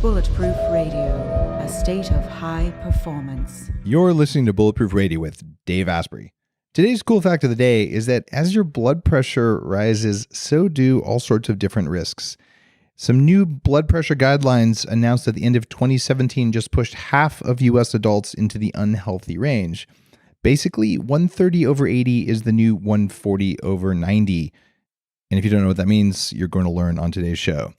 Bulletproof Radio, a state of high performance. You're listening to Bulletproof Radio with Dave Asprey. Today's cool fact of the day is that as your blood pressure rises, so do all sorts of different risks. Some new blood pressure guidelines announced at the end of 2017 just pushed half of US adults into the unhealthy range. Basically, 130 over 80 is the new 140 over 90. And if you don't know what that means, you're going to learn on today's show.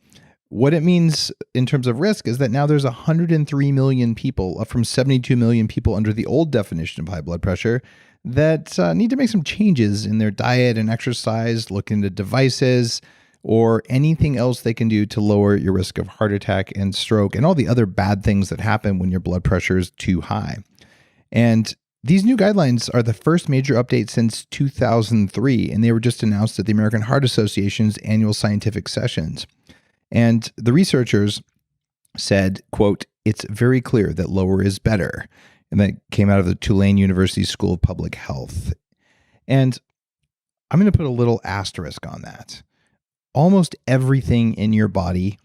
What it means in terms of risk is that now there's 103 million people, up from 72 million people under the old definition of high blood pressure, that need to make some changes in their diet and exercise, look into devices, or anything else they can do to lower your risk of heart attack and stroke and all the other bad things that happen when your blood pressure is too high. And these new guidelines are the first major update since 2003, and they were just announced at the American Heart Association's annual scientific sessions. And the researchers said, quote, "It's very clear that lower is better." And that came out of the Tulane University School of Public Health. And I'm going to put a little asterisk on that. Almost everything in your body,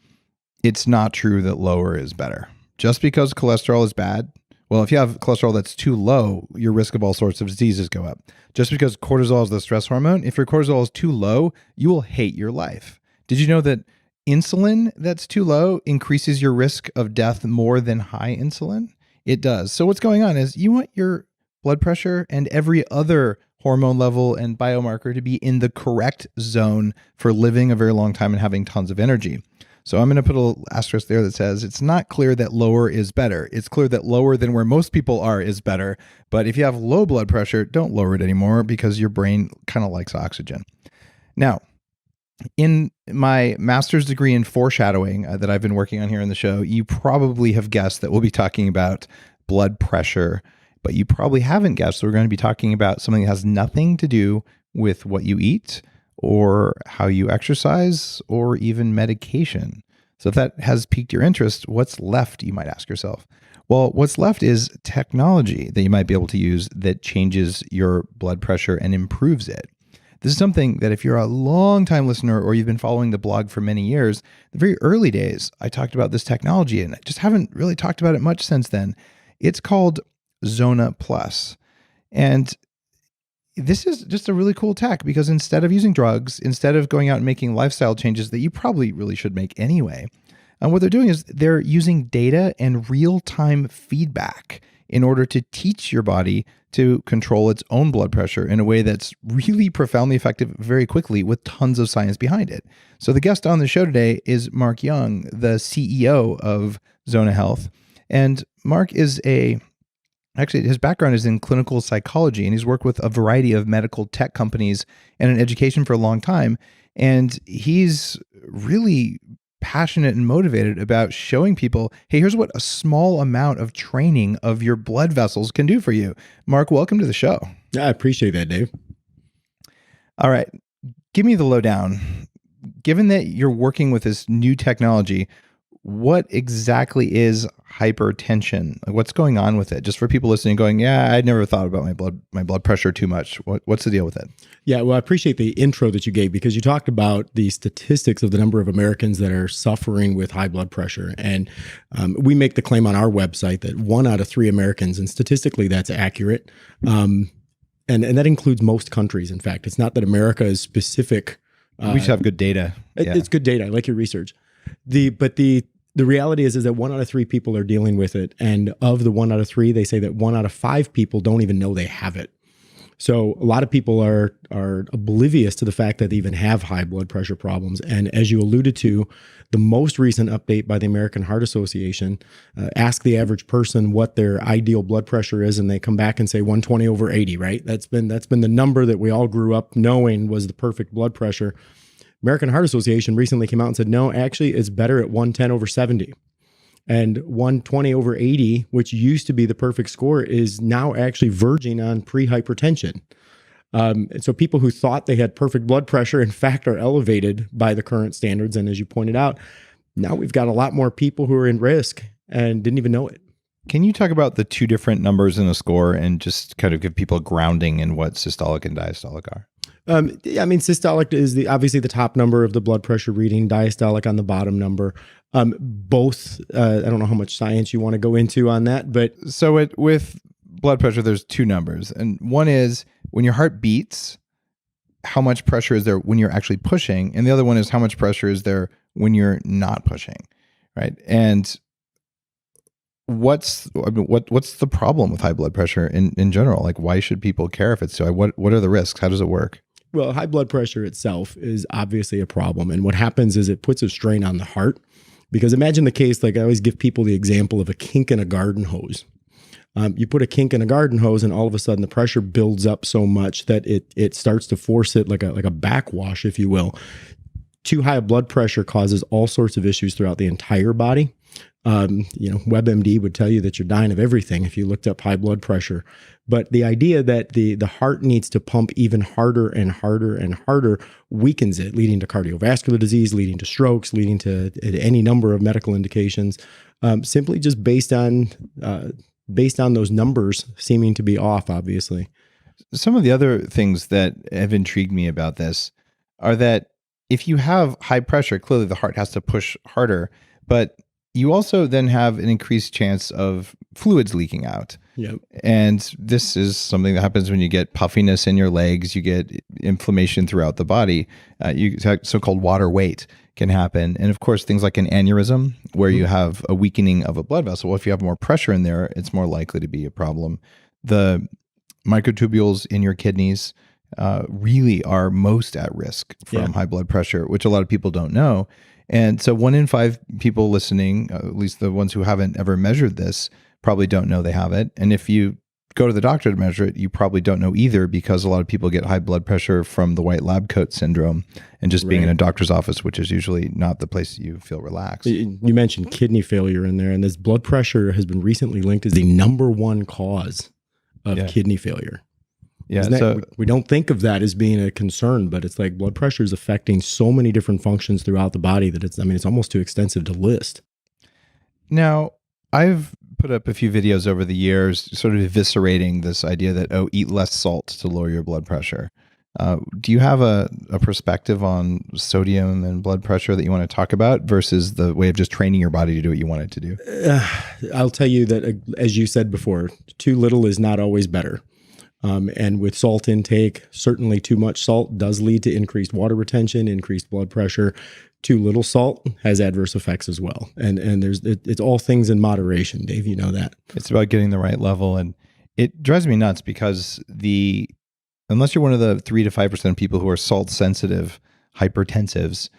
it's not true that lower is better. Just because cholesterol is bad, well, if you have cholesterol that's too low, your risk of all sorts of diseases go up. Just because cortisol is the stress hormone, if your cortisol is too low, you will hate your life. Did you know that insulin that's too low increases your risk of death more than high insulin? It does. So what's going on is you want your blood pressure and every other hormone level and biomarker to be in the correct zone for living a very long time and having tons of energy. So I'm going to put a little asterisk there that says it's not clear that lower is better. It's clear that lower than where most people are is better. But if you have low blood pressure, don't lower it anymore because your brain kind of likes oxygen. Now, in my master's degree in foreshadowing that I've been working on here in the show, you probably have guessed that we'll be talking about blood pressure, but you probably haven't guessed that we're going to be talking about something that has nothing to do with what you eat or how you exercise or even medication. So if that has piqued your interest, what's left, you might ask yourself? Well, what's left is technology that you might be able to use that changes your blood pressure and improves it. This is something that if you're a long-time listener or you've been following the blog for many years, the very early days, I talked about this technology and I just haven't really talked about it much since then. It's called Zona Plus. And this is just a really cool tech because instead of using drugs, instead of going out and making lifestyle changes that you probably really should make anyway, what they're doing is they're using data and real-time feedback in order to teach your body to control its own blood pressure in a way that's really profoundly effective very quickly with tons of science behind it. So the guest on the show today is Mark Young, the CEO of Zona Health. And Mark is actually his background is in clinical psychology, and he's worked with a variety of medical tech companies and in education for a long time. And he's really passionate and motivated about showing people, hey, here's what a small amount of training of your blood vessels can do for you. Mark, welcome to the show. Yeah, I appreciate that, Dave. All right. Give me the lowdown. Given that you're working with this new technology, what exactly is hypertension? Like, what's going on with it? Just for people listening going, yeah, I never thought about my blood pressure too much. What's the deal with it? Yeah, well, I appreciate the intro that you gave because you talked about the statistics of the number of Americans that are suffering with high blood pressure. And we make the claim on our website that 1 out of 3 Americans, and statistically that's accurate. And that includes most countries. In fact, it's not that America is specific. We should have good data. It's good data. I like your research. The reality is that 1 out of 3 people are dealing with it. And of the 1 out of 3, they say that 1 out of 5 people don't even know they have it. So a lot of people are oblivious to the fact that they even have high blood pressure problems. And as you alluded to, the most recent update by the American Heart Association, ask the average person what their ideal blood pressure is, and they come back and say 120 over 80, right? That's been the number that we all grew up knowing was the perfect blood pressure. American Heart Association recently came out and said, no, actually it's better at 110 over 70. And 120 over 80, which used to be the perfect score, is now actually verging on pre-hypertension. So people who thought they had perfect blood pressure, in fact, are elevated by the current standards. And as you pointed out, now we've got a lot more people who are in risk and didn't even know it. Can you talk about the 2 different numbers in the score and just kind of give people a grounding in what systolic and diastolic are? Yeah, I mean, systolic is obviously the top number of the blood pressure reading, diastolic on the bottom number. Both. I don't know how much science you want to go into on that, but So with blood pressure, there's two numbers. And one is when your heart beats, how much pressure is there when you're actually pushing? And the other one is how much pressure is there when you're not pushing, right? And what's the problem with high blood pressure in general? Like, why should people care if it's too high? What are the risks? How does it work? well, high blood pressure itself is obviously a problem. And what happens is it puts a strain on the heart. Because imagine the case, like I always give people the example of a kink in a garden hose. You put a kink in a garden hose and all of a sudden the pressure builds up so much that it starts to force it like a backwash, if you will. Too high blood pressure causes all sorts of issues throughout the entire body. WebMD would tell you that you're dying of everything if you looked up high blood pressure. But the idea that the heart needs to pump even harder and harder and harder weakens it, leading to cardiovascular disease, leading to strokes, leading to any number of medical indications, simply just based on those numbers seeming to be off, obviously. Some of the other things that have intrigued me about this are that if you have high pressure, clearly the heart has to push harder, but you also then have an increased chance of fluids leaking out. Yep. And this is something that happens when you get puffiness in your legs, you get inflammation throughout the body. So-called water weight can happen. And of course, things like an aneurysm, where you have a weakening of a blood vessel. Well, if you have more pressure in there, it's more likely to be a problem. The microtubules in your kidneys really are most at risk from high blood pressure, which a lot of people don't know. And so 1 in 5 people listening, at least the ones who haven't ever measured this, probably don't know they have it. And if you go to the doctor to measure it, you probably don't know either, because a lot of people get high blood pressure from the white lab coat syndrome and just being in a doctor's office, which is usually not the place you feel relaxed. You mentioned kidney failure in there, and this blood pressure has been recently linked as the number one cause of kidney failure. Yeah, so we don't think of that as being a concern, but it's like blood pressure is affecting so many different functions throughout the body that it's almost too extensive to list. Now, I've put up a few videos over the years sort of eviscerating this idea that, eat less salt to lower your blood pressure. Do you have a perspective on sodium and blood pressure that you want to talk about versus the way of just training your body to do what you want it to do? I'll tell you that, as you said before, too little is not always better. And with salt intake, certainly too much salt does lead to increased water retention, increased blood pressure. Too little salt has adverse effects as well. And it's all things in moderation, Dave, you know that. It's about getting the right level. And it drives me nuts because unless you're one of the 3 to 5% of people who are salt sensitive, hypertensives,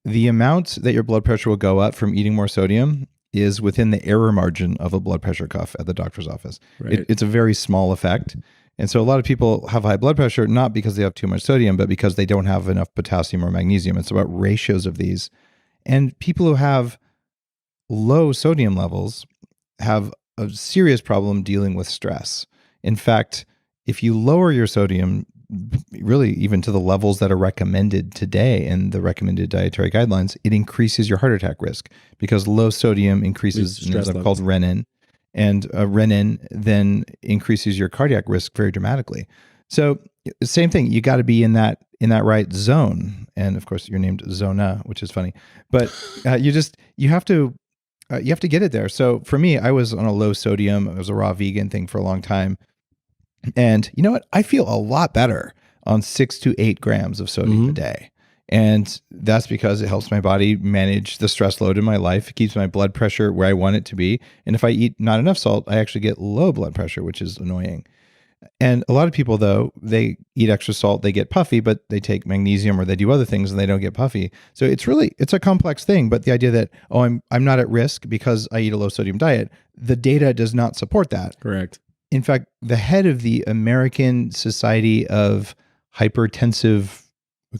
the amount that your blood pressure will go up from eating more sodium is within the error margin of a blood pressure cuff at the doctor's office. Right. It's a very small effect. And so a lot of people have high blood pressure, not because they have too much sodium, but because they don't have enough potassium or magnesium. It's about ratios of these. And people who have low sodium levels have a serious problem dealing with stress. In fact, if you lower your sodium, really even to the levels that are recommended today in the recommended dietary guidelines, it increases your heart attack risk, because low sodium increases enzyme called renin, and renin then increases your cardiac risk very dramatically. So same thing, you got to be in that right zone. And of course, you're named Zona, which is funny, but you have to get it there. So for me, I was on a low sodium. It was a raw vegan thing for a long time. And you know what? I feel a lot better on 6 to 8 grams of sodium a day. And that's because it helps my body manage the stress load in my life. It keeps my blood pressure where I want it to be. And if I eat not enough salt, I actually get low blood pressure, which is annoying. And a lot of people, though, they eat extra salt, they get puffy, but they take magnesium or they do other things and they don't get puffy. So it's a complex thing. But the idea that, I'm not at risk because I eat a low sodium diet, the data does not support that. Correct. In fact, the head of the American Society of Hypertensive,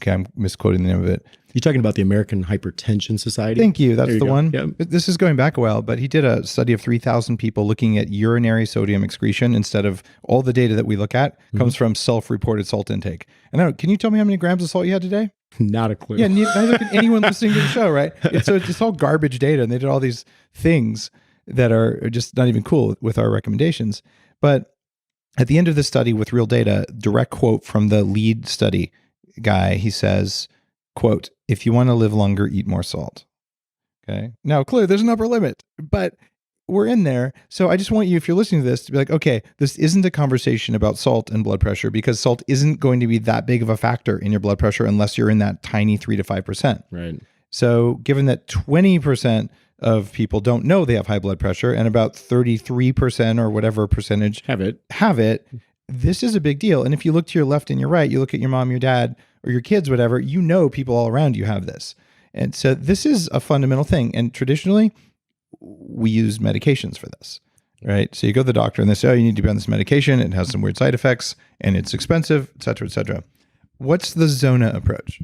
I'm misquoting the name of it. You're talking about the American Hypertension Society? Thank you. That's the one. Yep. This is going back a while, but he did a study of 3,000 people looking at urinary sodium excretion instead of all the data that we look at comes from self-reported salt intake. And can you tell me how many grams of salt you had today? Not a clue. Yeah, neither can anyone listening to the show, right? It's all garbage data, and they did all these things that are just not even cool with our recommendations. But at the end of the study with real data, direct quote from the lead study guy, he says, quote, "If you want to live longer, eat more salt." Okay. Now, clearly there's an upper limit, but we're in there. So I just want you, if you're listening to this, to be like, okay, this isn't a conversation about salt and blood pressure, because salt isn't going to be that big of a factor in your blood pressure unless you're in that tiny 3 to 5%. Right. So given that 20% of people don't know they have high blood pressure and about 33% or whatever percentage have it, this is a big deal. And if you look to your left and your right, you look at your mom, your dad, or your kids, whatever, you know people all around you have this. And so this is a fundamental thing. And traditionally, we use medications for this, right? So you go to the doctor and they say, oh, you need to be on this medication. It has some weird side effects and it's expensive, et cetera, et cetera. What's the Zona approach?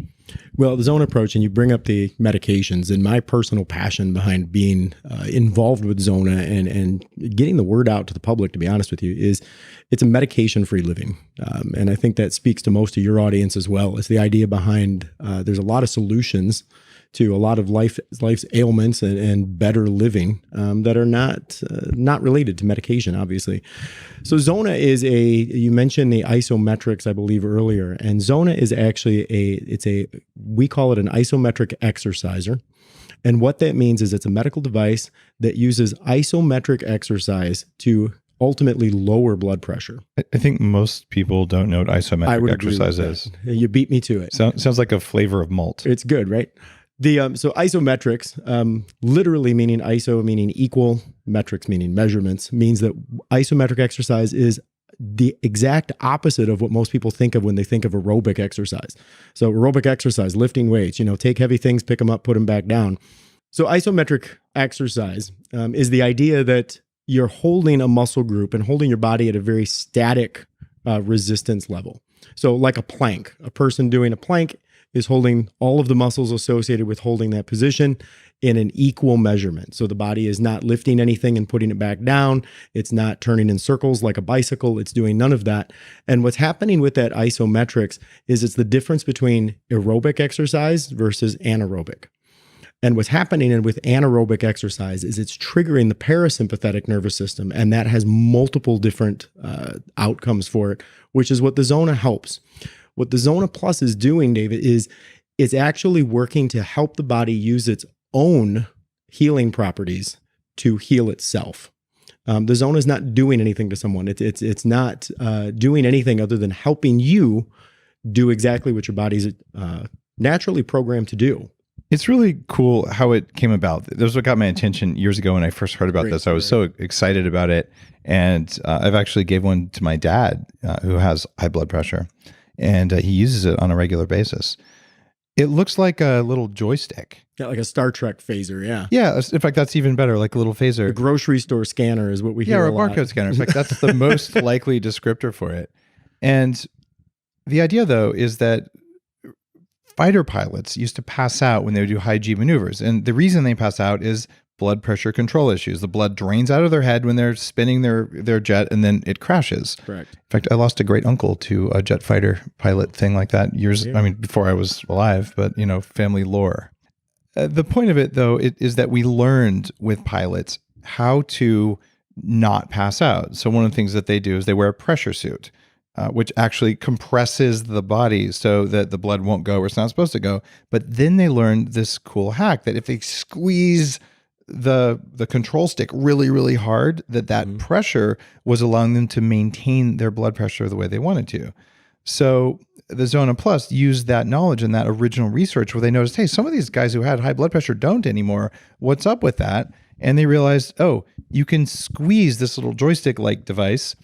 Well, the Zona approach, and you bring up the medications, and my personal passion behind being involved with Zona and getting the word out to the public, to be honest with you, is it's a medication-free living. And I think that speaks to most of your audience as well. It's the idea behind there's a lot of solutions to a lot of life's ailments and better living that are not related to medication, obviously. So Zona is you mentioned the isometrics, I believe, earlier, and Zona is actually we call it an isometric exerciser. And what that means is it's a medical device that uses isometric exercise to ultimately lower blood pressure. I think most people don't know what isometric exercise is. You beat me to it. Sounds like a flavor of malt. It's good, right? So isometrics, literally meaning iso meaning equal, metrics meaning measurements, means that isometric exercise is the exact opposite of what most people think of when they think of aerobic exercise. So aerobic exercise, lifting weights, take heavy things, pick them up, put them back down. So isometric exercise is the idea that you're holding a muscle group and holding your body at a very static resistance level. So like a plank, a person doing a plank is holding all of the muscles associated with holding that position in an equal measurement. So the body is not lifting anything and putting it back down. It's not turning in circles like a bicycle. It's doing none of that. And what's happening with that isometrics is it's the difference between aerobic exercise versus anaerobic. And what's happening with anaerobic exercise is it's triggering the parasympathetic nervous system, and that has multiple different outcomes for it, which is what the Zona helps. What the Zona Plus is doing, David, is it's actually working to help the body use its own healing properties to heal itself. The Zona is not doing anything to someone. It's not doing anything other than helping you do exactly what your body's naturally programmed to do. It's really cool how it came about. This is what got my attention years ago when I first heard about this. I was so excited about it. And I've actually gave one to my dad who has high blood pressure. And he uses it on a regular basis. It looks like a little joystick. Yeah, like a Star Trek phaser, yeah. Yeah, in fact, that's even better, like a little phaser. A grocery store scanner is what we hear a lot. Yeah, or a barcode scanner. In fact, that's the most likely descriptor for it. And the idea, though, is that fighter pilots used to pass out when they would do high G maneuvers. And the reason they pass out is blood pressure control issues. The blood drains out of their head when they're spinning their jet, and then it crashes. Correct. In fact, I lost a great uncle to a jet fighter pilot thing like that before I was alive, but family lore. The point of it, though, is that we learned with pilots how to not pass out. So one of the things that they do is they wear a pressure suit, which actually compresses the body so that the blood won't go where it's not supposed to go. But then they learned this cool hack that if they squeeze the control stick really, really hard, that pressure was allowing them to maintain their blood pressure the way they wanted to. So the Zona Plus used that knowledge and that original research where they noticed, hey, some of these guys who had high blood pressure don't anymore. What's up with that? And they realized, oh, you can squeeze this little joystick-like device,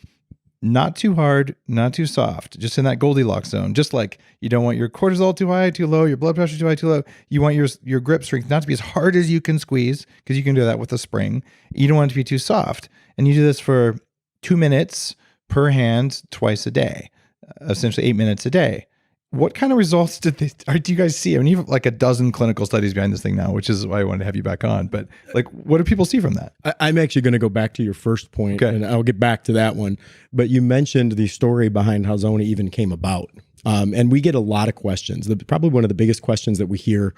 not too hard, not too soft, just in that Goldilocks zone. Just like you don't want your cortisol too high, too low, your blood pressure too high, too low. You want your grip strength not to be as hard as you can squeeze, because you can do that with a spring. You don't want it to be too soft. And you do this for 2 minutes per hand twice a day, essentially 8 minutes a day. What kind of results do you guys see? I mean, you have like a dozen clinical studies behind this thing now, which is why I wanted to have you back on. But like, what do people see from that? I'm actually going to go back to your first point, and I'll get back to that one. But you mentioned the story behind how Zona even came about. And we get a lot of questions. Probably one of the biggest questions that we hear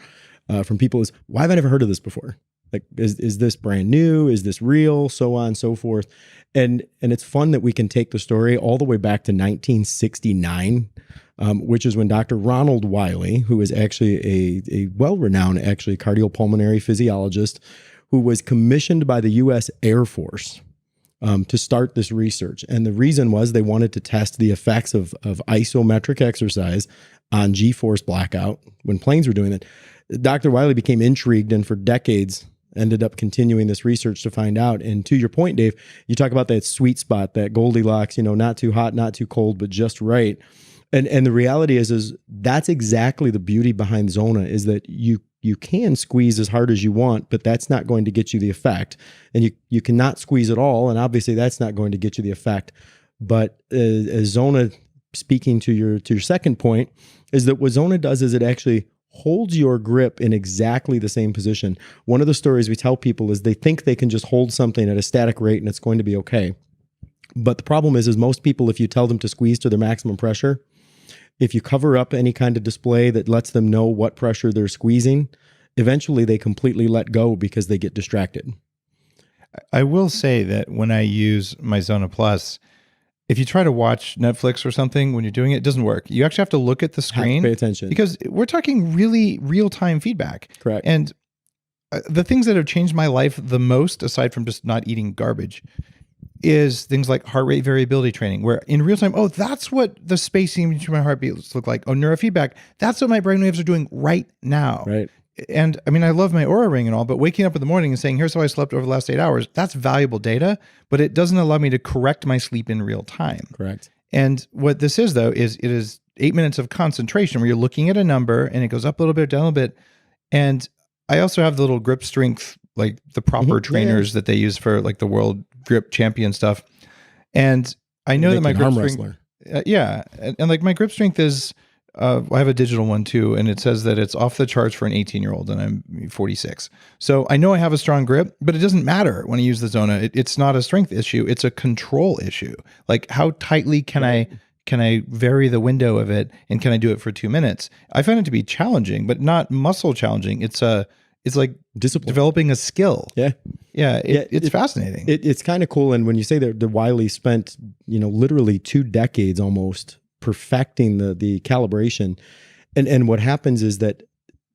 from people is, why have I never heard of this before? Like, is this brand new? Is this real? So on and so forth. And it's fun that we can take the story all the way back to 1969. which is when Dr. Ronald Wiley, who is actually a well-renowned cardiopulmonary physiologist, who was commissioned by the U.S. Air Force to start this research. And the reason was they wanted to test the effects of isometric exercise on G-force blackout when planes were doing it. Dr. Wiley became intrigued and for decades ended up continuing this research to find out. And to your point, Dave, you talk about that sweet spot, that Goldilocks, not too hot, not too cold, but just right. And the reality is that's exactly the beauty behind Zona, is that you can squeeze as hard as you want, but that's not going to get you the effect. And you cannot squeeze at all, and obviously that's not going to get you the effect. But as Zona, speaking to your second point, is that what Zona does is it actually holds your grip in exactly the same position. One of the stories we tell people is they think they can just hold something at a static rate and it's going to be okay. But the problem is most people, if you tell them to squeeze to their maximum pressure, if you cover up any kind of display that lets them know what pressure they're squeezing, eventually they completely let go because they get distracted. I will say that when I use my Zona Plus, if you try to watch Netflix or something when you're doing it, it doesn't work. You actually have to look at the screen. Pay attention. Because we're talking really real-time feedback. Correct. And the things that have changed my life the most, aside from just not eating garbage, is things like heart rate variability training, where in real time, that's what the spacing between my heartbeats look like. Neurofeedback, that's what my brainwaves are doing right now. Right. And I mean, I love my Oura Ring and all, but waking up in the morning and saying, here's how I slept over the last 8 hours, that's valuable data, but it doesn't allow me to correct my sleep in real time. Correct. And what this is, though, is it is 8 minutes of concentration where you're looking at a number and it goes up a little bit, down a little bit. And I also have the little grip strength, like the proper trainers that they use for like the world grip champion stuff. And I know that my grip strength, and like my grip strength is, I have a digital one too, and it says that it's off the charts for an 18-year-old, and I'm 46. So I know I have a strong grip, but it doesn't matter when I use the Zona. It's not a strength issue; it's a control issue. Like how tightly can I vary the window of it, and can I do it for 2 minutes? I find it to be challenging, but not muscle challenging. It's like discipline, developing a skill. It's fascinating. It's kind of cool. And when you say that the Wiley spent literally 2 decades almost perfecting the calibration. And what happens is that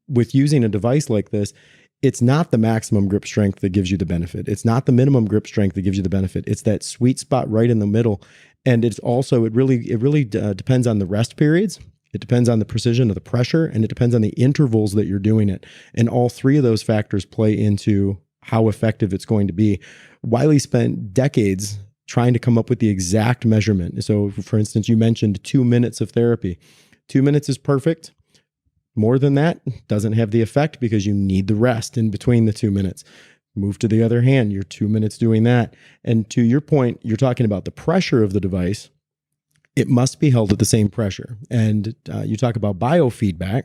with using a device like this, it's not the maximum grip strength that gives you the benefit. It's not the minimum grip strength that gives you the benefit. It's that sweet spot right in the middle. And it's also, it really depends on the rest periods. It depends on the precision of the pressure, and it depends on the intervals that you're doing it. And all 3 of those factors play into how effective it's going to be. Wiley spent decades trying to come up with the exact measurement. So for instance, you mentioned 2 minutes of therapy. 2 minutes is perfect. More than that doesn't have the effect because you need the rest in between the 2 minutes. Move to the other hand, you're 2 minutes doing that. And to your point, you're talking about the pressure of the device. It must be held at the same pressure. And you talk about biofeedback.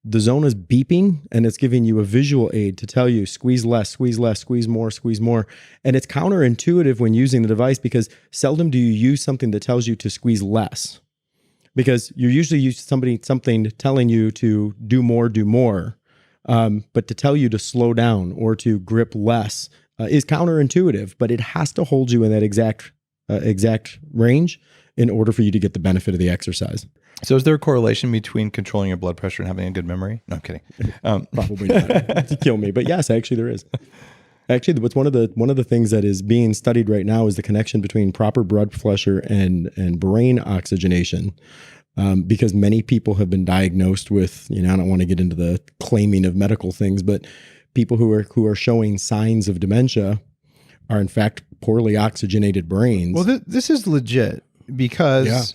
The Zona's beeping and it's giving you a visual aid to tell you squeeze less, squeeze more, squeeze more. And it's counterintuitive when using the device because seldom do you use something that tells you to squeeze less. Because you're usually used to something telling you to do more. But to tell you to slow down or to grip less is counterintuitive, but it has to hold you in that exact range in order for you to get the benefit of the exercise. So is there a correlation between controlling your blood pressure and having a good memory? No, I'm kidding. Probably not to kill me, but yes, actually there is. Actually, what's one of the things that is being studied right now is the connection between proper blood pressure and brain oxygenation. Because many people have been diagnosed with, I don't want to get into the claiming of medical things, but people who are showing signs of dementia are in fact poorly oxygenated brains. Well, this is legit because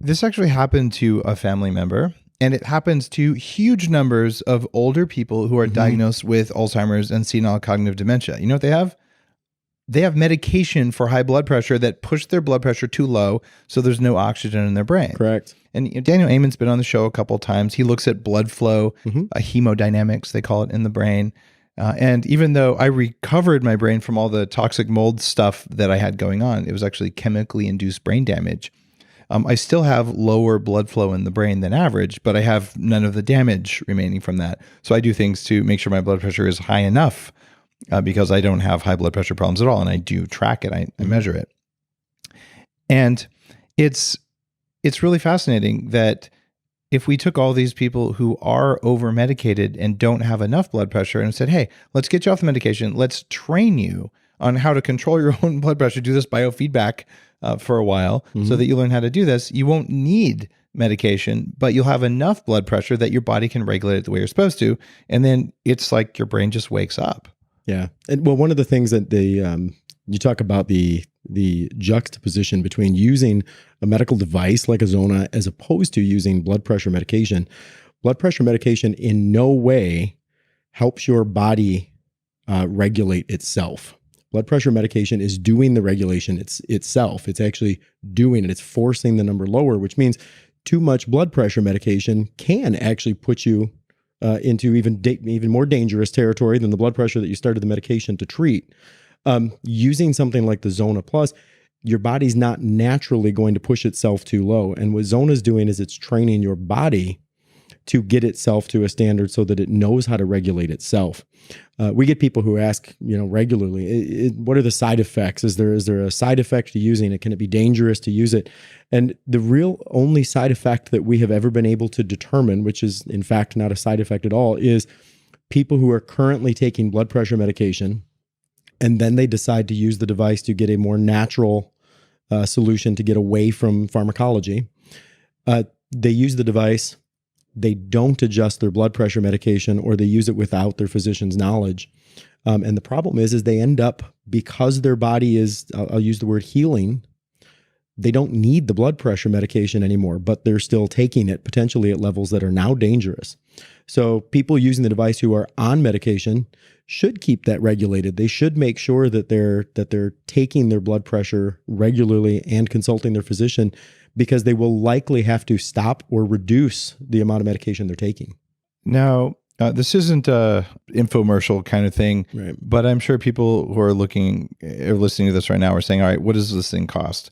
this actually happened to a family member, and it happens to huge numbers of older people who are diagnosed with Alzheimer's and senile cognitive dementia. You know what they have? They have medication for high blood pressure that push their blood pressure too low, so there's no oxygen in their brain. Correct. And Daniel Amen's been on the show a couple of times. He looks at blood flow, hemodynamics, they call it, in the brain. And even though I recovered my brain from all the toxic mold stuff that I had going on, it was actually chemically induced brain damage. I still have lower blood flow in the brain than average, but I have none of the damage remaining from that. So I do things to make sure my blood pressure is high enough because I don't have high blood pressure problems at all. And I do track it. I measure it. And it's it's really fascinating that if we took all these people who are over medicated and don't have enough blood pressure and said, hey, let's get you off the medication, let's train you on how to control your own blood pressure, do this biofeedback for a while so that you learn how to do this, you won't need medication, but you'll have enough blood pressure that your body can regulate it the way you're supposed to. And then it's like your brain just wakes up. Yeah. And well, one of the things that you talk about the juxtaposition between using a medical device like a Zona as opposed to using blood pressure medication. Blood pressure medication in no way helps your body regulate itself. Blood pressure medication is doing the regulation itself. It's actually doing it. It's forcing the number lower, which means too much blood pressure medication can actually put you into even more dangerous territory than the blood pressure that you started the medication to treat. Using something like the Zona Plus, your body's not naturally going to push itself too low. And what Zona's doing is it's training your body to get itself to a standard so that it knows how to regulate itself. We get people who ask, regularly, what are the side effects? Is there a side effect to using it? Can it be dangerous to use it? And the real only side effect that we have ever been able to determine, which is in fact not a side effect at all, is people who are currently taking blood pressure medication and then they decide to use the device to get a more natural solution to get away from pharmacology. They use the device, they don't adjust their blood pressure medication, or they use it without their physician's knowledge. And the problem is they end up, because their body is, I'll use the word healing, they don't need the blood pressure medication anymore, but they're still taking it potentially at levels that are now dangerous. So people using the device who are on medication should keep that regulated. They should make sure that they're taking their blood pressure regularly and consulting their physician, because they will likely have to stop or reduce the amount of medication they're taking. Now, this isn't a infomercial kind of thing, right, but I'm sure people who are listening to this right now are saying, all right, what does this thing cost?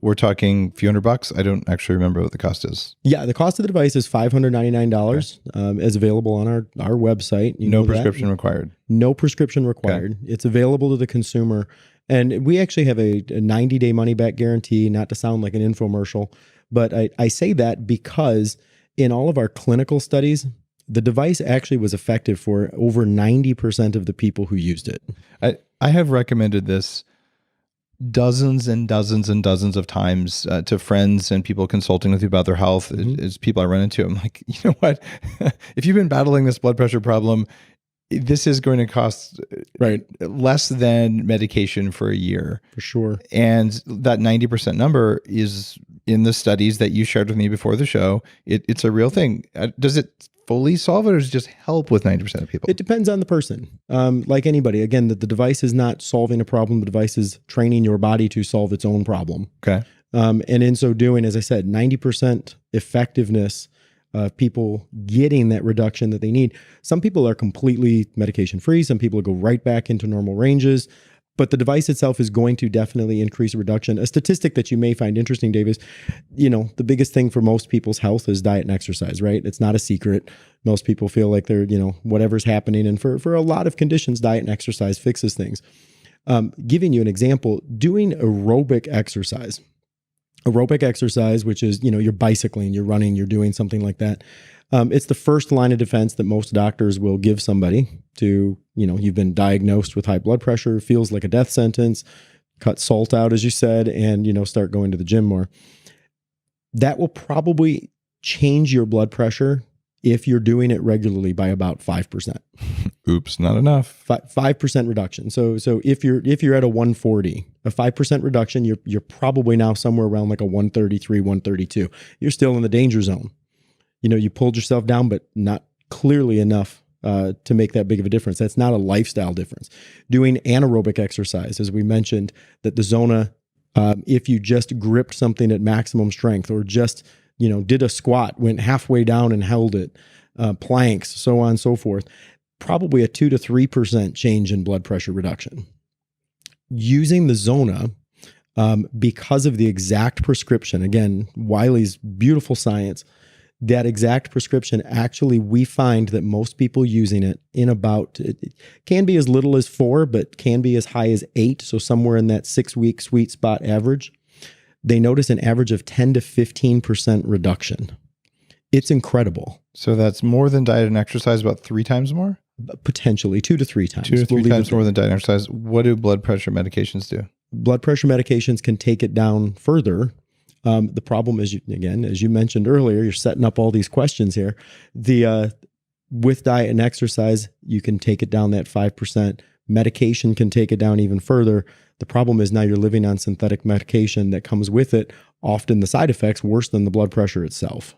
We're talking a few $100. I don't actually remember what the cost is. Yeah, the cost of the device is $599, as available on our website. No prescription required. No prescription required. Okay. It's available to the consumer. And we actually have a 90-day money-back guarantee, not to sound like an infomercial, but I say that because in all of our clinical studies, the device actually was effective for over 90% of the people who used it. I have recommended this dozens and dozens and dozens of times to friends and people consulting with you about their health. As people I run into, I'm like, you know what? If you've been battling this blood pressure problem, this is going to cost less than medication for a year. For sure. And that 90% number is in the studies that you shared with me before the show. It's a real thing. Does it fully solve it, or does it just help with 90% of people? It depends on the person. Like anybody, again, the device is not solving a problem. The device is training your body to solve its own problem. Okay. And in so doing, as I said, 90% effectiveness of people getting that reduction that they need. Some people are completely medication free. Some people go right back into normal ranges. But the device itself is going to definitely increase reduction. A statistic that you may find interesting, Dave, is, the biggest thing for most people's health is diet and exercise, right? It's not a secret. Most people feel like they're, whatever's happening. And for a lot of conditions, diet and exercise fixes things. Giving you an example, doing aerobic exercise. Aerobic exercise, which is, you're bicycling, you're running, you're doing something like that. It's the first line of defense that most doctors will give somebody to, you've been diagnosed with high blood pressure, feels like a death sentence, cut salt out, as you said, and, start going to the gym more. That will probably change your blood pressure if you're doing it regularly by about 5%. Oops, not enough. 5% reduction. So if you're at a 140, a 5% reduction, you're probably now somewhere around like a 133, 132. You're still in the danger zone. You pulled yourself down, but not clearly enough to make that big of a difference. That's not a lifestyle difference. Doing anaerobic exercise, as we mentioned, that the Zona, if you just gripped something at maximum strength, or just, did a squat, went halfway down and held it, planks, so on and so forth, probably a 2 to 3% change in blood pressure reduction. Using the Zona, because of the exact prescription, again, Wiley's beautiful science, that exact prescription, actually, we find that most people using it in about, it can be as little as 4, but can be as high as 8. So somewhere in that 6-week sweet spot average. they notice an average of 10 to 15% reduction. It's incredible. So that's more than diet and exercise, about 3 times more? Potentially 2 to 3 times. 2 to 3 times more than diet and exercise. What do blood pressure medications do? Blood pressure medications can take it down further. The problem is, again, as you mentioned earlier, you're setting up all these questions here. With diet and exercise, you can take it down that 5%. Medication can take it down even further. The problem is now you're living on synthetic medication that comes with it, often the side effects worse than the blood pressure itself.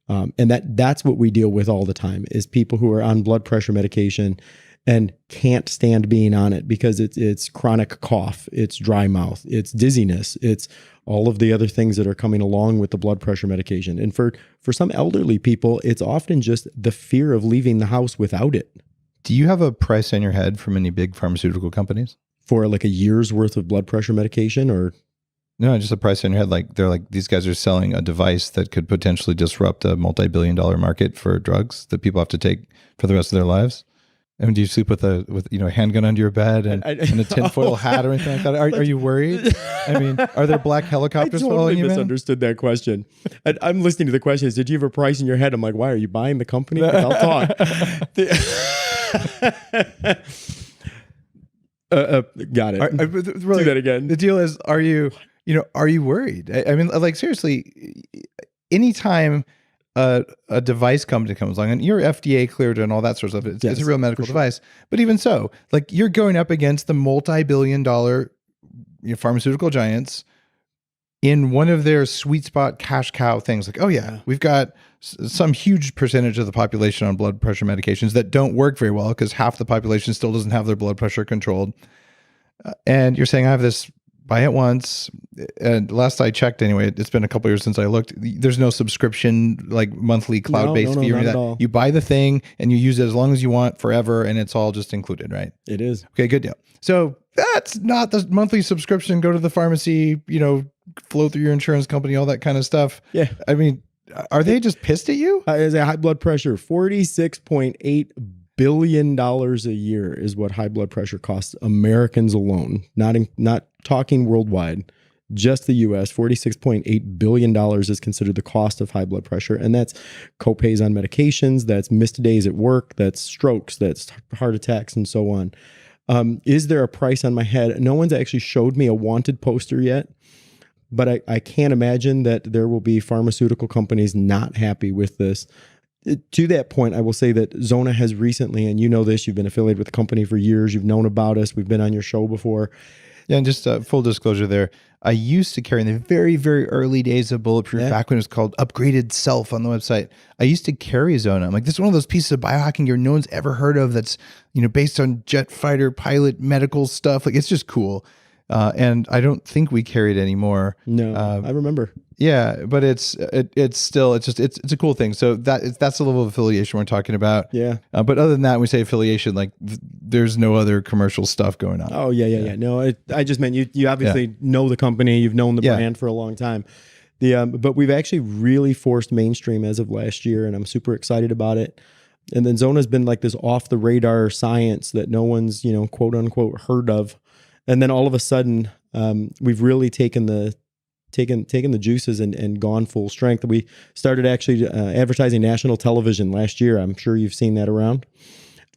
And that's what we deal with all the time is people who are on blood pressure medication and can't stand being on it because it's chronic cough, it's dry mouth, it's dizziness, it's all of the other things that are coming along with the blood pressure medication. And for some elderly people, it's often just the fear of leaving the house without it. Do you have a price in your head from any big pharmaceutical companies? For like a year's worth of blood pressure medication or? No, just a price in your head. Like they're like, these guys are selling a device that could potentially disrupt a multi-billion-dollar market for drugs that people have to take for the rest of their lives. I mean, do you sleep with a handgun under your bed and a tinfoil hat or anything like that? Are you worried? I mean, are there black helicopters following you? I totally misunderstood that question. I'm listening to the questions. Did you have a price in your head? I'm like, why are you buying the company? I'll talk. Got it. Really, do that again. The deal is, are you worried? I mean, like seriously, anytime a device company comes along and you're FDA cleared and all that sort of stuff, it's a real medical device. But even so, like you're going up against the multi-billion-dollar pharmaceutical giants in one of their sweet spot cash cow things. Like, oh yeah, we've got some huge percentage of the population on blood pressure medications that don't work very well because half the population still doesn't have their blood pressure controlled. And you're saying I have this, buy it once. And last I checked anyway, it's been a couple years since I looked, there's no subscription, like monthly cloud-based fee or anything like that. You buy the thing and you use it as long as you want forever and it's all just included, right? It is. Okay, good deal. So that's not the monthly subscription, go to the pharmacy, flow through your insurance company, all that kind of stuff. Yeah. I mean, are they just pissed at you? Is a high blood pressure, $46.8 billion a year is what high blood pressure costs Americans alone. Not talking worldwide, just the US. $46.8 billion is considered the cost of high blood pressure. And that's copays on medications, that's missed days at work, that's strokes, that's heart attacks, and so on. Is there a price on my head? No one's actually showed me a wanted poster yet. But I can't imagine that there will be pharmaceutical companies not happy with this. To that point, I will say that Zona has recently, and you know this, you've been affiliated with the company for years, you've known about us, we've been on your show before. Yeah, and just full disclosure there, I used to carry in the very, very early days of Bulletproof, back when it was called Upgraded Self on the website, I used to carry Zona. I'm like, this is one of those pieces of biohacking gear no one's ever heard of that's based on jet fighter pilot medical stuff. Like, it's just cool. And I don't think we carry it anymore. No, I remember. Yeah, but it's still a cool thing. So that's the level of affiliation we're talking about. Yeah. But other than that, when we say affiliation, like there's no other commercial stuff going on. Oh yeah. No, I just meant you obviously know the company, you've known the brand for a long time. But we've actually really forced mainstream as of last year, and I'm super excited about it. And then Zona's been like this off the radar science that no one's quote unquote heard of. And then all of a sudden, we've really taken the juices and gone full strength. We started actually advertising national television last year. I'm sure you've seen that around.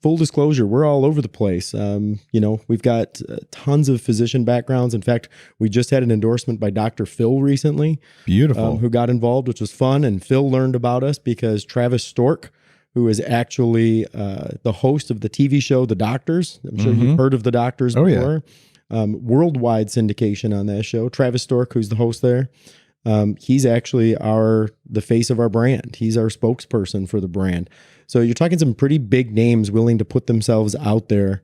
Full disclosure, we're all over the place. We've got tons of physician backgrounds. In fact, we just had an endorsement by Dr. Phil recently. Beautiful. Who got involved, which was fun. And Phil learned about us because Travis Stork, who is actually the host of the TV show The Doctors. I'm sure you've heard of The Doctors before. Yeah. Worldwide syndication on that show. Travis Stork, who's the host there, he's actually the face of our brand. He's our spokesperson for the brand. So you're talking some pretty big names willing to put themselves out there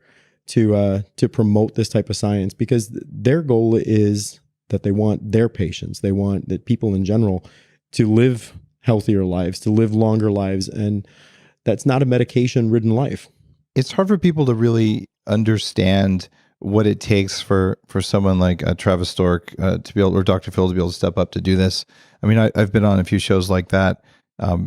to promote this type of science, because their goal is that they want their patients, they want that people in general to live healthier lives, to live longer lives, and that's not a medication-ridden life. It's hard for people to really understand what it takes for someone like Travis Stork to be able, or Dr. Phil to be able to step up to do this. I mean, I've been on a few shows like that,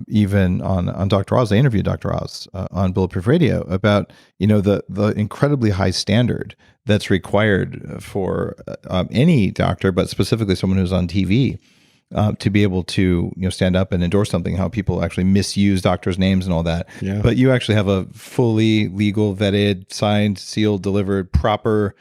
even on Dr. Oz. I interviewed Dr. Oz on Bulletproof Radio about the incredibly high standard that's required for any doctor, but specifically someone who's on TV, to be able to stand up and endorse something. How people actually misuse doctors' names and all that. Yeah. But you actually have a fully legal, vetted, signed, sealed, delivered, proper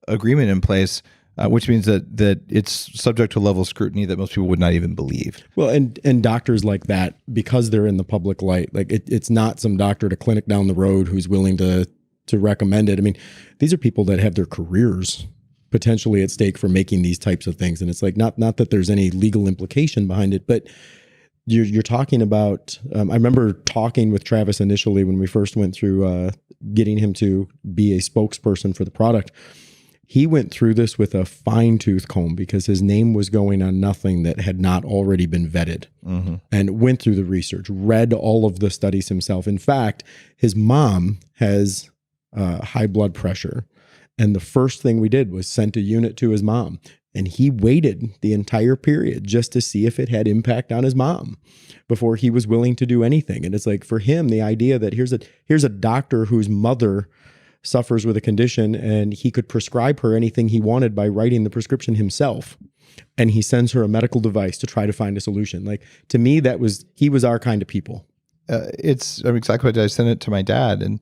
agreement in place. Which means that it's subject to a level of scrutiny that most people would not even believe. Well, and doctors like that, because they're in the public light, like it's not some doctor at a clinic down the road who's willing to recommend it. I mean, these are people that have their careers potentially at stake for making these types of things. And it's like, not that there's any legal implication behind it, but you're talking about, I remember talking with Travis initially when we first went through getting him to be a spokesperson for the product. He went through this with a fine-tooth comb because his name was going on nothing that had not already been vetted, and went through the research, read all of the studies himself. In fact, his mom has high blood pressure. And the first thing we did was sent a unit to his mom. And he waited the entire period just to see if it had impact on his mom before he was willing to do anything. And it's like, for him, the idea that here's a doctor whose mother suffers with a condition and he could prescribe her anything he wanted by writing the prescription himself. And he sends her a medical device to try to find a solution. Like, to me, he was our kind of people. I'm exactly what I sent it to my dad. And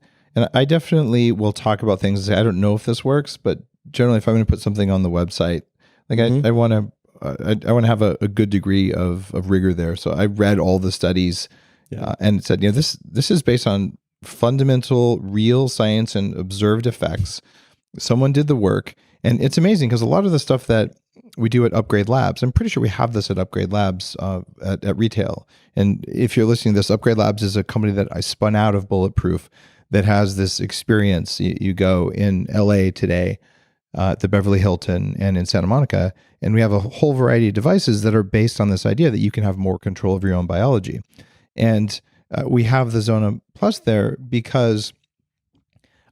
I definitely will talk about things and say, I don't know if this works, but generally if I'm going to put something on the website, like I want to have a good degree of rigor there. So I read all the studies and it said, this is based on fundamental real science and observed effects. Someone did the work. And it's amazing because a lot of the stuff that we do at Upgrade Labs, I'm pretty sure we have this at Upgrade Labs at retail. And if you're listening to this, Upgrade Labs is a company that I spun out of Bulletproof that has this experience. You go in LA today, at the Beverly Hilton and in Santa Monica, and we have a whole variety of devices that are based on this idea that you can have more control of your own biology. And we have the Zona Plus there because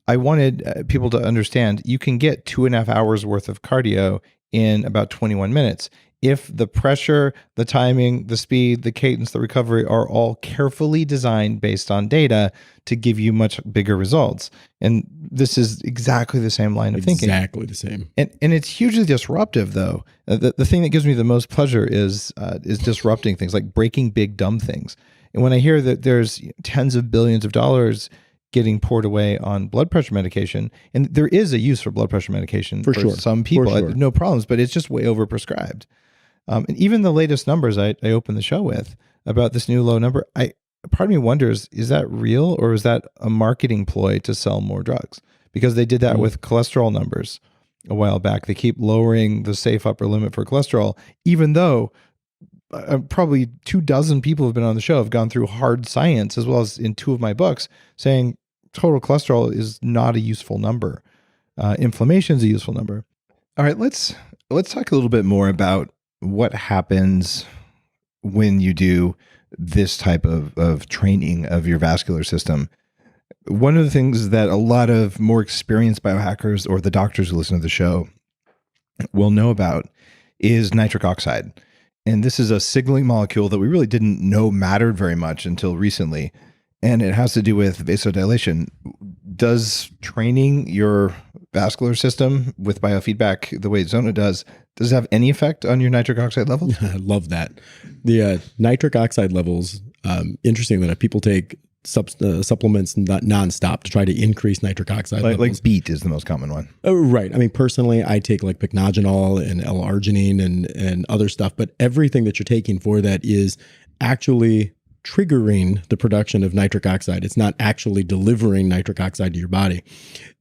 I wanted people to understand you can get 2.5 hours worth of cardio in about 21 minutes. If the pressure, the timing, the speed, the cadence, the recovery are all carefully designed based on data to give you much bigger results. And this is exactly the same line of thinking. Exactly the same. And it's hugely disruptive, though. The thing that gives me the most pleasure is disrupting things, like breaking big, dumb things. And when I hear that there's tens of billions of dollars getting poured away on blood pressure medication, and there is a use for blood pressure medication for sure. Some people, I have no problems, but it's just way overprescribed. And even the latest numbers I opened the show with about this new low number, part of me wonders, is that real or is that a marketing ploy to sell more drugs? Because they did that with cholesterol numbers a while back. They keep lowering the safe upper limit for cholesterol, even though probably 24 people have been on the show, have gone through hard science, as well as in 2 of my books, saying total cholesterol is not a useful number. Inflammation is a useful number. All right, let's talk a little bit more about what happens when you do this type of training of your vascular system. One of the things that a lot of more experienced biohackers or the doctors who listen to the show will know about is nitric oxide. And this is a signaling molecule that we really didn't know mattered very much until recently. And it has to do with vasodilation. Does training your vascular system with biofeedback the way Zona does it have any effect on your nitric oxide levels? I love that. The nitric oxide levels, interesting that people take supplements nonstop to try to increase nitric oxide levels. Like beet is the most common one. Oh, right. I mean, personally, I take like pycnogenol and L-arginine and other stuff, but everything that you're taking for that is actually triggering the production of nitric oxide. It's not actually delivering nitric oxide to your body.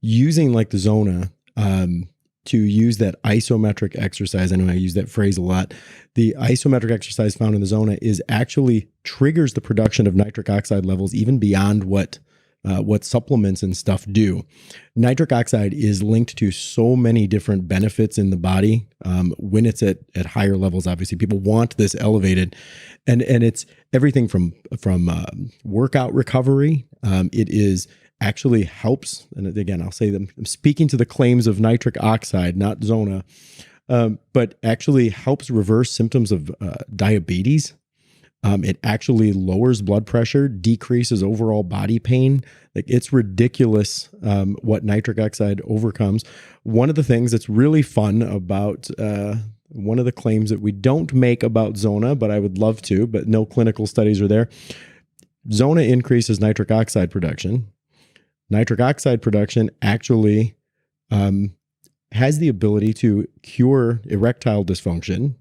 Using like the Zona, to use that isometric exercise, I know I use that phrase a lot. The isometric exercise found in the Zona is actually triggers the production of nitric oxide levels even beyond what supplements and stuff do. Nitric oxide is linked to so many different benefits in the body when it's at higher levels. Obviously, people want this elevated, and it's everything from workout recovery. It is actually helps, and again, I'll say them. I'm speaking to the claims of nitric oxide, not Zona, but actually helps reverse symptoms of diabetes. It actually lowers blood pressure, decreases overall body pain. Like, it's ridiculous what nitric oxide overcomes. One of the things that's really fun about one of the claims that we don't make about Zona, but I would love to, but no clinical studies are there. Zona increases nitric oxide production. Nitric oxide production actually has the ability to cure erectile dysfunction.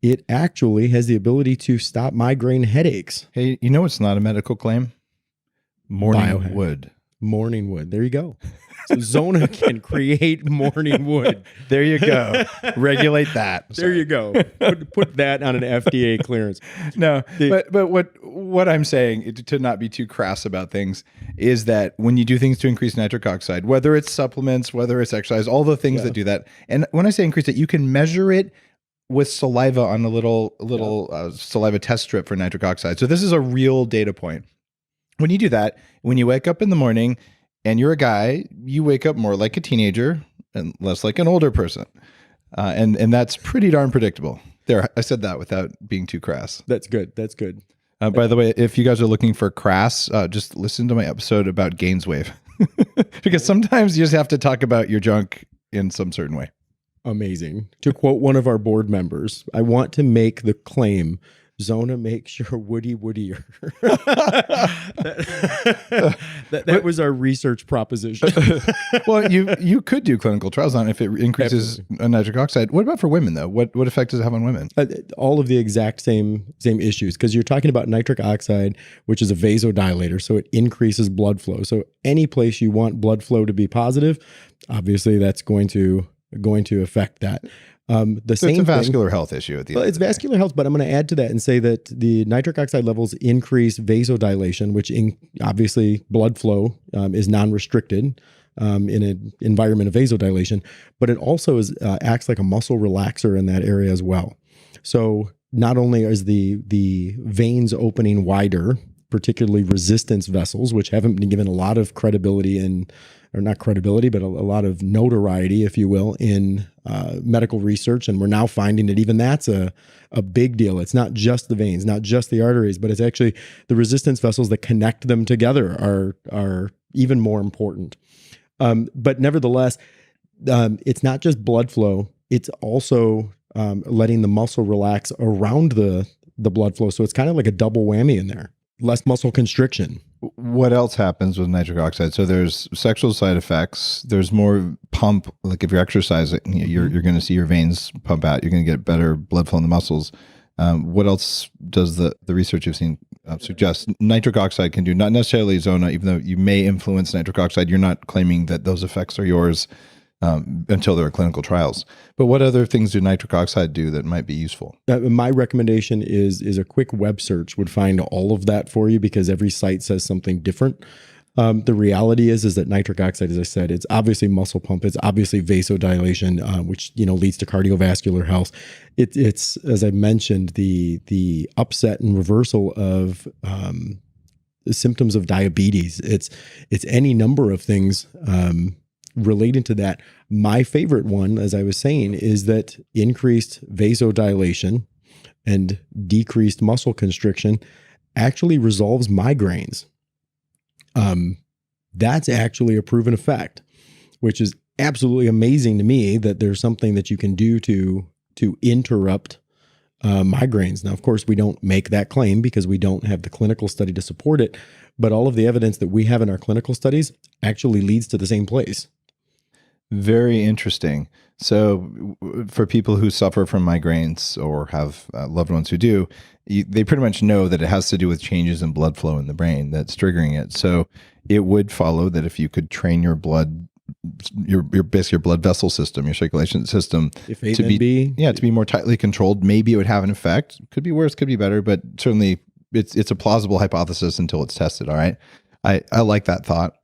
It actually has the ability to stop migraine headaches. Hey, you know what's not a medical claim? Morning wood. Morning wood. There you go. So Zona can create morning wood. There you go. Regulate that. There you go. Put that on an FDA clearance. No, but what I'm saying, to not be too crass about things, is that when you do things to increase nitric oxide, whether it's supplements, whether it's exercise, all the things that do that, and when I say increase it, you can measure it with saliva on a little saliva test strip for nitric oxide. So this is a real data point. When you do that, when you wake up in the morning and you're a guy, you wake up more like a teenager and less like an older person. And that's pretty darn predictable. There, I said that without being too crass. That's good. That's good. By the way, if you guys are looking for crass, just listen to my episode about Gainswave. Because sometimes you just have to talk about your junk in some certain way. Amazing. To quote one of our board members, I want to make the claim, Zona makes your woody woodier. that was our research proposition. Well, you could do clinical trials on it if it increases nitric oxide. What about for women, though? What effect does it have on women? All of the exact same issues, because you're talking about nitric oxide, which is a vasodilator, so it increases blood flow. So any place you want blood flow to be positive, obviously that's going to affect that. It's a vascular health issue at the end. It's vascular health, but I'm going to add to that and say that the nitric oxide levels increase vasodilation, which obviously blood flow is non-restricted in an environment of vasodilation, but it also acts like a muscle relaxer in that area as well. So not only is the veins opening wider, particularly resistance vessels, which haven't been given a lot of credibility or not credibility, but a lot of notoriety, if you will, in medical research. And we're now finding that even that's a big deal. It's not just the veins, not just the arteries, but it's actually the resistance vessels that connect them together are even more important. But nevertheless, it's not just blood flow. It's also letting the muscle relax around the blood flow. So it's kind of like a double whammy in there. Less muscle constriction. What else happens with nitric oxide? So there's sexual side effects. There's more pump. Like if you're exercising, you're going to see your veins pump out. You're going to get better blood flow in the muscles. What else does the research you've seen suggest nitric oxide can do? Not necessarily Zona, even though you may influence nitric oxide. You're not claiming that those effects are yours until there are clinical trials. But what other things do nitric oxide do that might be useful? My recommendation is a quick web search would find all of that for you, because every site says something different. The reality is that nitric oxide, as I said, it's obviously muscle pump. It's obviously vasodilation, which leads to cardiovascular health. It's as I mentioned, the upset and reversal of the symptoms of diabetes. It's any number of things relating to that. My favorite one, as I was saying, is that increased vasodilation and decreased muscle constriction actually resolves migraines. That's actually a proven effect, which is absolutely amazing to me that there's something that you can do to interrupt migraines. Now, of course, we don't make that claim because we don't have the clinical study to support it, but all of the evidence that we have in our clinical studies actually leads to the same place. Very interesting. So for people who suffer from migraines or have loved ones who do, they pretty much know that it has to do with changes in blood flow in the brain that's triggering it. So it would follow that if you could train your blood, your blood vessel system, your circulation system to be more tightly controlled, maybe it would have an effect. Could be worse, could be better, but certainly it's a plausible hypothesis until it's tested. All right. I like that thought.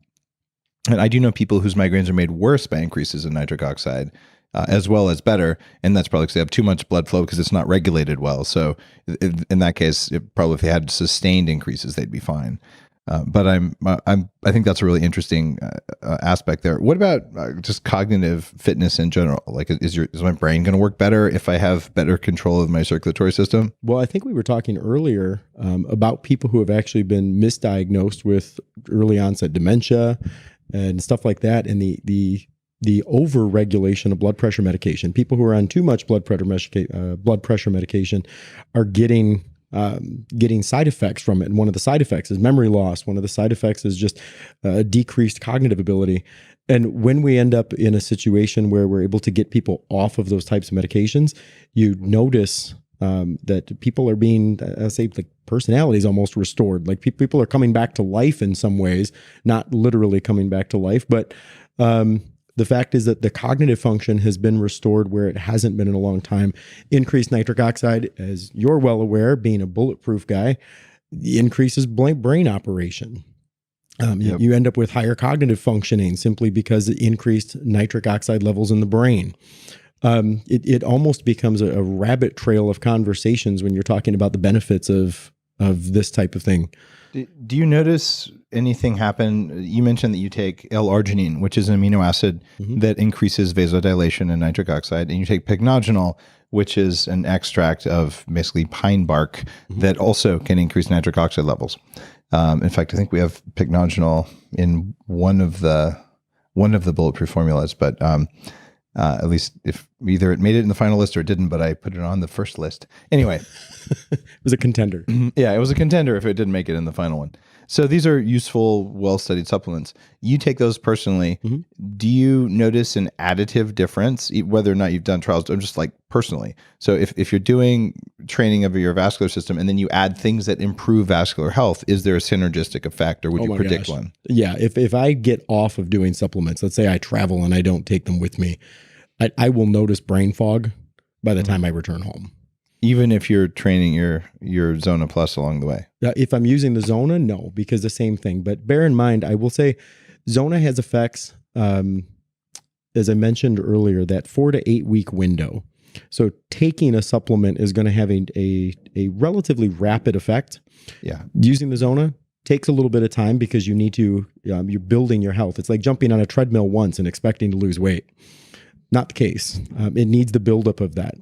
And I do know people whose migraines are made worse by increases in nitric oxide, as well as better. And that's probably because they have too much blood flow because it's not regulated well. So in that case, probably if they had sustained increases, they'd be fine. But I think that's a really interesting aspect there. What about just cognitive fitness in general? Like, is my brain going to work better if I have better control of my circulatory system? Well, I think we were talking earlier about people who have actually been misdiagnosed with early onset dementia and stuff like that, and the over-regulation of blood pressure medication. People who are on too much blood pressure medication are getting side effects from it. And one of the side effects is memory loss. One of the side effects is just decreased cognitive ability. And when we end up in a situation where we're able to get people off of those types of medications, you notice that people are being, like personalities almost restored. Like people are coming back to life in some ways, not literally coming back to life, but the fact is that the cognitive function has been restored where it hasn't been in a long time. Increased nitric oxide, as you're well aware, being a bulletproof guy, increases brain operation. You end up with higher cognitive functioning simply because it increased nitric oxide levels in the brain. It almost becomes a rabbit trail of conversations when you're talking about the benefits of this type of thing. Do you notice anything happen? You mentioned that you take L-arginine, which is an amino acid that increases vasodilation and nitric oxide, and you take pycnogenol, which is an extract of basically pine bark that also can increase nitric oxide levels. In fact, I think we have pycnogenol in one of the bulletproof formulas, but at least if either it made it in the final list or it didn't, but I put it on the first list. Anyway. It was a contender. Yeah, it was a contender if it didn't make it in the final one. So these are useful, well-studied supplements. You take those personally. Do you notice an additive difference, whether or not you've done trials, or just like personally? So if you're doing training of your vascular system and then you add things that improve vascular health, is there a synergistic effect, or would you predict one? Yeah, if I get off of doing supplements, let's say I travel and I don't take them with me, I will notice brain fog by the time I return home. Even if you're training your Zona Plus along the way? If I'm using the Zona, no, because the same thing. But bear in mind, I will say Zona has effects, as I mentioned earlier, that 4 to 8 week window. So taking a supplement is going to have a relatively rapid effect. Yeah. Using the Zona takes a little bit of time because you need to, you're building your health. It's like jumping on a treadmill once and expecting to lose weight. Not the case. It needs the buildup of that.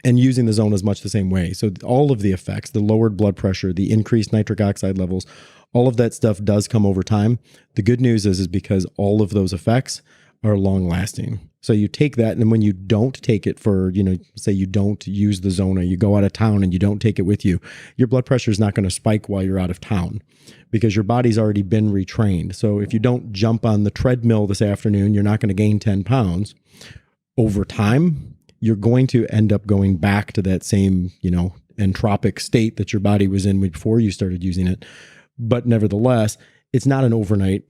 And using the Zona is much the same way. So all of the effects, the lowered blood pressure, the increased nitric oxide levels, all of that stuff does come over time. The good news is because all of those effects are long lasting. So you take that, and when you don't take it for, say you don't use the Zona, you go out of town and you don't take it with you, your blood pressure is not going to spike while you're out of town because your body's already been retrained. So if you don't jump on the treadmill this afternoon, you're not going to gain 10 pounds. Over time, you're going to end up going back to that same, entropic state that your body was in before you started using it. But nevertheless, it's not an overnight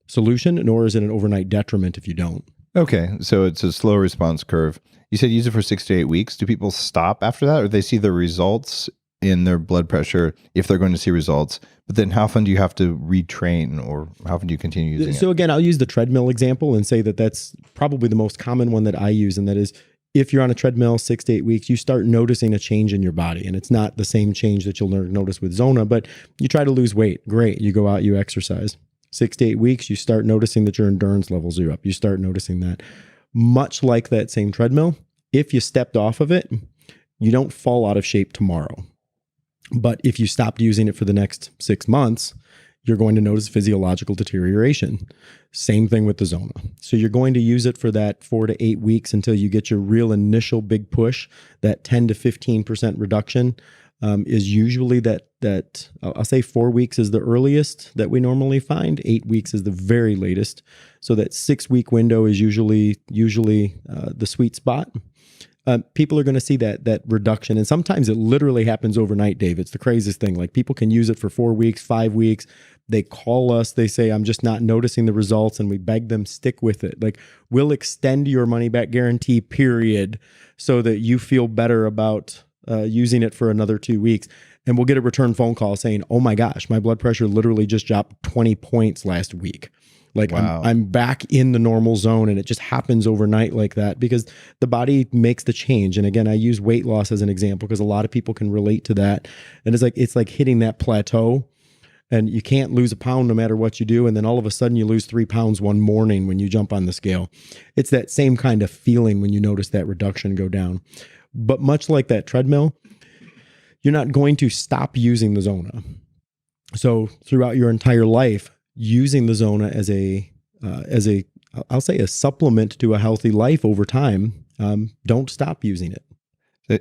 solution, nor is it an overnight detriment if you don't. Okay, so it's a slow response curve. You said use it for 6 to 8 weeks. Do people stop after that, or they see the results in their blood pressure if they're going to see results? But then how often do you have to retrain, or how often do you continue using it? So again, I'll use the treadmill example and say that that's probably the most common one that I use, and that is, if you're on a treadmill 6 to 8 weeks, you start noticing a change in your body. And it's not the same change that you'll notice with Zona, but you try to lose weight. Great. You go out, you exercise. 6 to 8 weeks, you start noticing that your endurance levels are up. You start noticing that. Much like that same treadmill, if you stepped off of it, you don't fall out of shape tomorrow. But if you stopped using it for the next 6 months, you're going to notice physiological deterioration. Same thing with the Zona. So you're going to use it for that 4 to 8 weeks until you get your real initial big push. That 10 to 15% reduction is usually that I'll say 4 weeks is the earliest that we normally find. 8 weeks is the very latest. So that 6 week window is usually the sweet spot. People are going to see that reduction. And sometimes it literally happens overnight, Dave. It's the craziest thing. Like, people can use it for 4 weeks, 5 weeks. They call us, they say, I'm just not noticing the results. And we beg them, stick with it. Like, we'll extend your money back guarantee period so that you feel better about using it for another 2 weeks. And we'll get a return phone call saying, oh my gosh, my blood pressure literally just dropped 20 points last week. Like, wow. I'm back in the normal zone, and it just happens overnight like that because the body makes the change. And again, I use weight loss as an example because a lot of people can relate to that. And it's like hitting that plateau. And you can't lose a pound no matter what you do. And then all of a sudden you lose 3 pounds one morning when you jump on the scale. It's that same kind of feeling when you notice that reduction go down. But much like that treadmill, you're not going to stop using the Zona. So throughout your entire life, using the Zona as a I'll say a supplement to a healthy life over time, don't stop using it.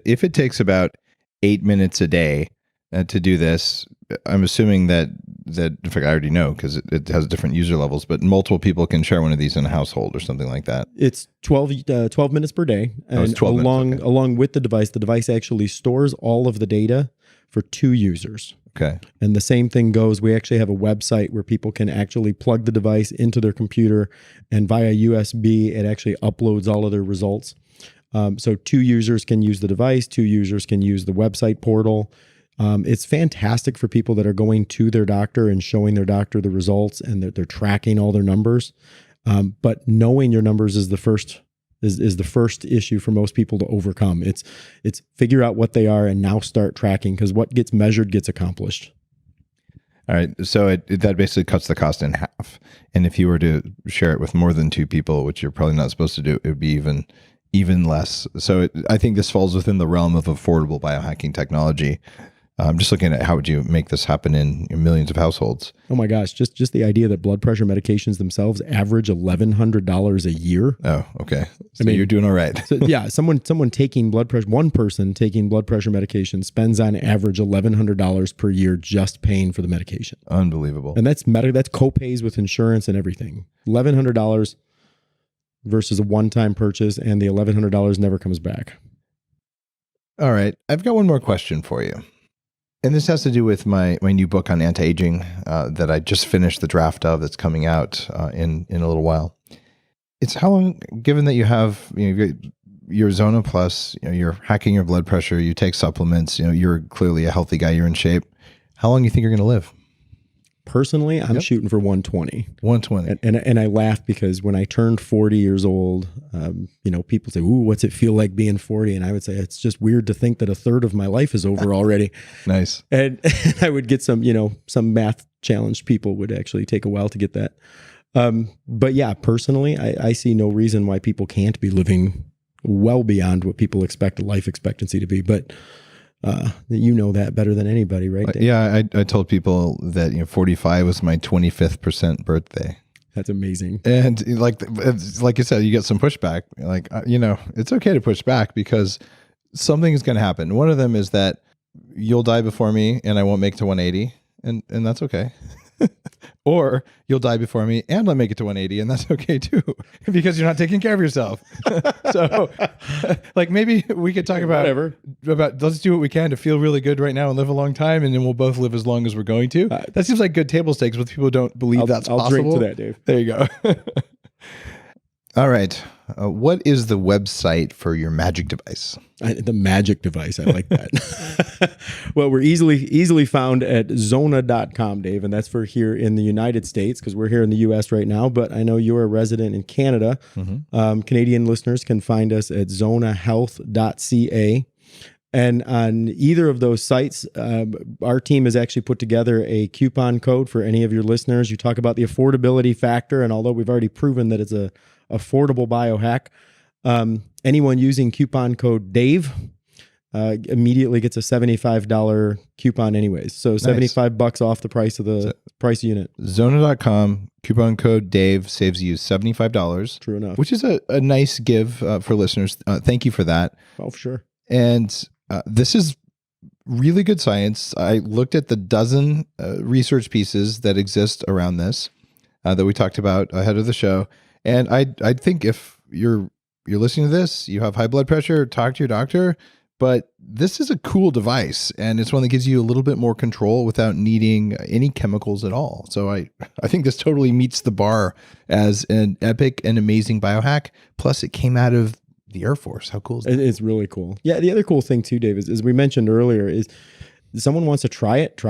If it takes about 8 minutes a day to do this, I'm assuming that in fact, I already know because it has different user levels, but multiple people can share one of these in a household or something like that. It's 12 minutes per day. And along with the device actually stores all of the data for 2 users. Okay. And the same thing goes, we actually have a website where people can actually plug the device into their computer, and via USB, it actually uploads all of their results. So 2 users can use the device, 2 users can use the website portal. It's fantastic for people that are going to their doctor and showing their doctor the results, and that they're tracking all their numbers. But knowing your numbers is the first issue for most people to overcome. It's figure out what they are and now start tracking, because what gets measured gets accomplished. All right. So that basically cuts the cost in half. And if you were to share it with more than 2 people, which you're probably not supposed to do, it would be even less. So I think this falls within the realm of affordable biohacking technology. I'm just looking at how would you make this happen in millions of households. Oh my gosh, just the idea that blood pressure medications themselves average $1,100 a year. Oh, okay. So you're doing all right. So yeah, someone taking blood pressure, one person taking blood pressure medication spends on average $1,100 per year just paying for the medication. Unbelievable. And that's co-pays with insurance and everything. $1,100 versus a one-time purchase, and the $1,100 never comes back. All right. I've got one more question for you. And this has to do with my new book on anti-aging that I just finished the draft of, that's coming out in a little while. It's how long, given that you have your Zona Plus, you're hacking your blood pressure, you take supplements, you're clearly a healthy guy, you're in shape. How long do you think you're going to live? Personally, I'm shooting for 120. 120. And I laugh because when I turned 40 years old, people say, "Ooh, what's it feel like being 40?" And I would say, it's just weird to think that a third of my life is over already. Nice. And I would get some math challenged people would actually take a while to get that. But yeah, personally, I see no reason why people can't be living well beyond what people expect a life expectancy to be. But you know that better than anybody, right, Dave? Yeah, I told people that 45 was my 25th birthday. That's amazing. And like you said, you get some pushback. Like it's okay to push back because something is going to happen. One of them is that you'll die before me, and I won't make it to 180, and that's okay. Or you'll die before me and I'll make it to 180, and that's okay too, because you're not taking care of yourself. So like maybe we could talk about let's do what we can to feel really good right now and live a long time, and then we'll both live as long as we're going to. That seems like good table stakes, but people don't believe that's possible. I'll drink to that, Dave. There you go. All right. What is the website for your magic device? The magic device. I like that. Well, we're easily found at Zona.com, Dave, and that's for here in the United States, because we're here in the U.S. right now, but I know you're a resident in Canada. Mm-hmm. Canadian listeners can find us at zonahealth.ca. And on either of those sites, our team has actually put together a coupon code for any of your listeners. You talk about the affordability factor, and although we've already proven that it's a affordable biohack, anyone using coupon code Dave immediately gets a $75 coupon anyways. So $75 off the price of the price unit. Zona.com, coupon code Dave saves you $75. True enough. Which is a nice give for listeners. Thank you for that. Oh, for sure. And this is really good science. I looked at the dozen research pieces that exist around this that we talked about ahead of the show. And I think if you're listening to this, you have high blood pressure, talk to your doctor. But this is a cool device, and it's one that gives you a little bit more control without needing any chemicals at all. So I think this totally meets the bar as an epic and amazing biohack. Plus, it came out of the Air Force. How cool is that? It's really cool. Yeah, the other cool thing too, Dave, is as we mentioned earlier, is someone wants to try it.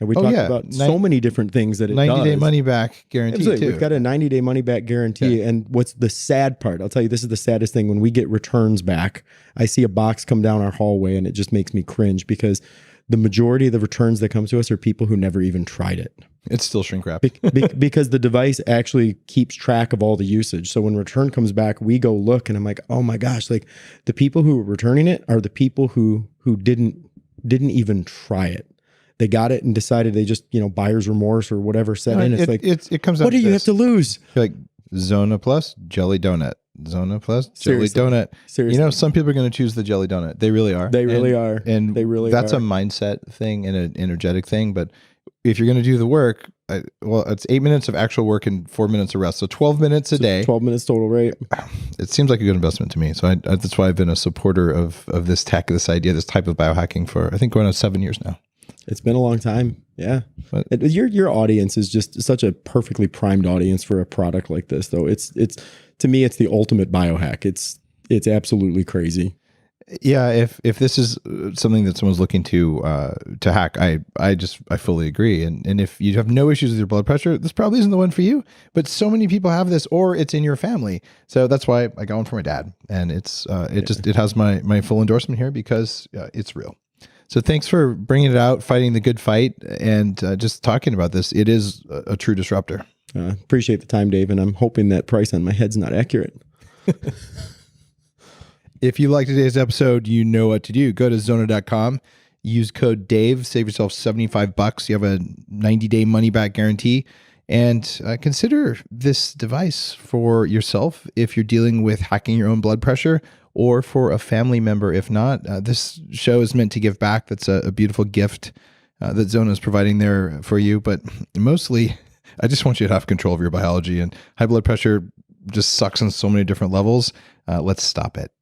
And we talked about so many different things that it 90-day money back guarantee. Absolutely. Too. We've got a 90-day money back guarantee. Yeah. And what's the sad part? I'll tell you, this is the saddest thing. When we get returns back, I see a box come down our hallway and it just makes me cringe, because the majority of the returns that come to us are people who never even tried it. It's still shrink wrap. Because the device actually keeps track of all the usage. So when return comes back, we go look and I'm like, oh my gosh, like the people who are returning it are the people who didn't even try it. They got it and decided they just, buyer's remorse or whatever set in. It's it comes out. What do you have to lose? Like Zona Plus jelly donut. Zona Plus jelly donut. Seriously. Some people are going to choose the jelly donut. They really are. They really are. And they really that's are. a mindset thing and an energetic thing. But if you're going to do the work, it's 8 minutes of actual work and 4 minutes of rest. So 12 minutes a day. 12 minutes total, right? It seems like a good investment to me. So that's why I've been a supporter of this tech, this idea, this type of biohacking for, I think, going on 7 years now. It's been a long time. Yeah. Your audience is just such a perfectly primed audience for a product like this, though. It's to me, it's the ultimate biohack. It's absolutely crazy. Yeah, if this is something that someone's looking to hack, I fully agree. And if you have no issues with your blood pressure, this probably isn't the one for you. But so many people have this, or it's in your family. So that's why I got one for my dad, and it has my full endorsement here because it's real. So thanks for bringing it out, fighting the good fight, and just talking about this. It is a true disruptor. Appreciate the time, Dave, and I'm hoping that price on my head's not accurate. If you like today's episode, you know what to do. Go to Zona.com, use code Dave, save yourself $75. You have a 90-day money-back guarantee, and consider this device for yourself if you're dealing with hacking your own blood pressure, or for a family member if not. This show is meant to give back. That's a beautiful gift that Zona is providing there for you. But mostly, I just want you to have control of your biology. And high blood pressure just sucks on so many different levels. Let's stop it.